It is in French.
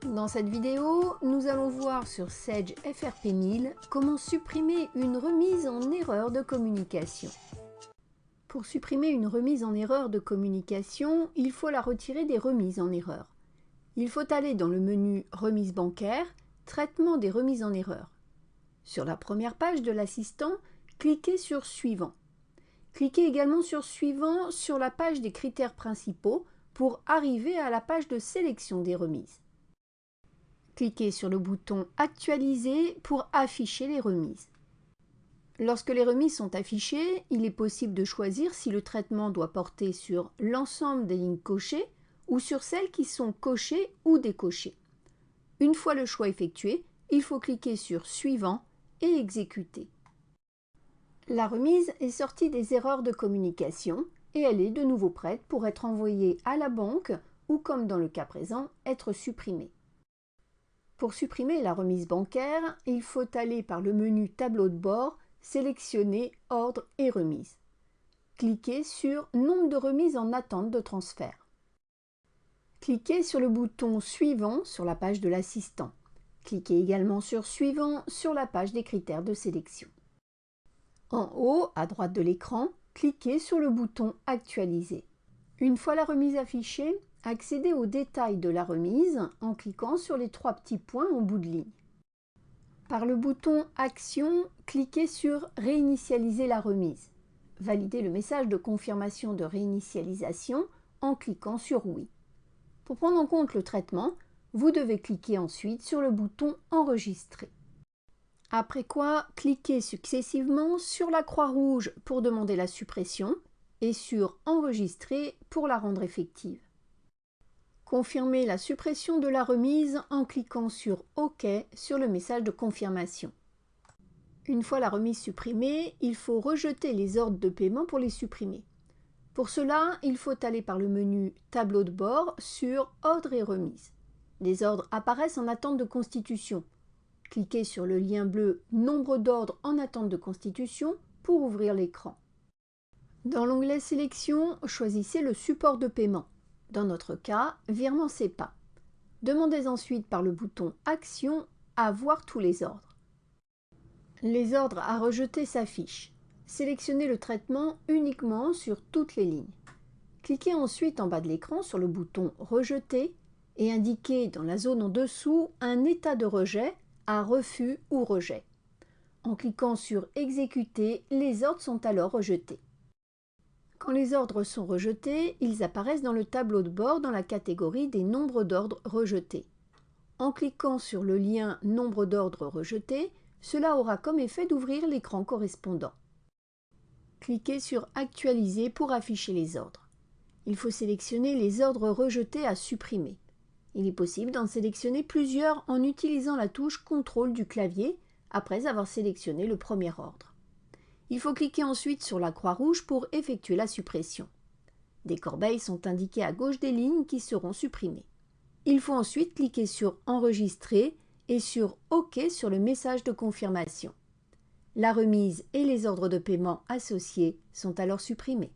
Dans cette vidéo, nous allons voir sur Sage FRP 1000 comment supprimer une remise en erreur de communication. Pour supprimer une remise en erreur de communication, il faut la retirer des remises en erreur. Il faut aller dans le menu Remise bancaire, Traitement des remises en erreur. Sur la première page de l'assistant, cliquez sur Suivant. Cliquez également sur Suivant sur la page des critères principaux pour arriver à la page de sélection des remises. Cliquez sur le bouton Actualiser pour afficher les remises. Lorsque les remises sont affichées, il est possible de choisir si le traitement doit porter sur l'ensemble des lignes cochées ou sur celles qui sont cochées ou décochées. Une fois le choix effectué, il faut cliquer sur Suivant et Exécuter. La remise est sortie des erreurs de communication et elle est de nouveau prête pour être envoyée à la banque ou, comme dans le cas présent, être supprimée. Pour supprimer la remise bancaire, il faut aller par le menu Tableau de bord, sélectionner Ordre et remises. Cliquez sur Nombre de remises en attente de transfert. Cliquez sur le bouton Suivant sur la page de l'assistant. Cliquez également sur Suivant sur la page des critères de sélection. En haut, à droite de l'écran, cliquez sur le bouton Actualiser. Une fois la remise affichée, accédez aux détails de la remise en cliquant sur les trois petits points en bout de ligne. Par le bouton Action, cliquez sur Réinitialiser la remise. Validez le message de confirmation de réinitialisation en cliquant sur Oui. Pour prendre en compte le traitement, vous devez cliquer ensuite sur le bouton Enregistrer. Après quoi, cliquez successivement sur la croix rouge pour demander la suppression et sur Enregistrer pour la rendre effective. Confirmez la suppression de la remise en cliquant sur OK sur le message de confirmation. Une fois la remise supprimée, il faut rejeter les ordres de paiement pour les supprimer. Pour cela, il faut aller par le menu Tableau de bord sur Ordre et remises. Les ordres apparaissent en attente de constitution. Cliquez sur le lien bleu Nombre d'ordres en attente de constitution pour ouvrir l'écran. Dans l'onglet Sélection, choisissez le support de paiement. Dans notre cas, virement SEPA. Demandez ensuite par le bouton Action à voir tous les ordres. Les ordres à rejeter s'affichent. Sélectionnez le traitement uniquement sur toutes les lignes. Cliquez ensuite en bas de l'écran sur le bouton Rejeter et indiquez dans la zone en dessous un état de rejet à refus ou rejet. En cliquant sur Exécuter, les ordres sont alors rejetés. Quand les ordres sont rejetés, ils apparaissent dans le tableau de bord dans la catégorie des nombres d'ordres rejetés. En cliquant sur le lien Nombre d'ordres rejetés, cela aura comme effet d'ouvrir l'écran correspondant. Cliquez sur Actualiser pour afficher les ordres. Il faut sélectionner les ordres rejetés à supprimer. Il est possible d'en sélectionner plusieurs en utilisant la touche CTRL du clavier après avoir sélectionné le premier ordre. Il faut cliquer ensuite sur la croix rouge pour effectuer la suppression. Des corbeilles sont indiquées à gauche des lignes qui seront supprimées. Il faut ensuite cliquer sur Enregistrer et sur OK sur le message de confirmation. La remise et les ordres de paiement associés sont alors supprimés.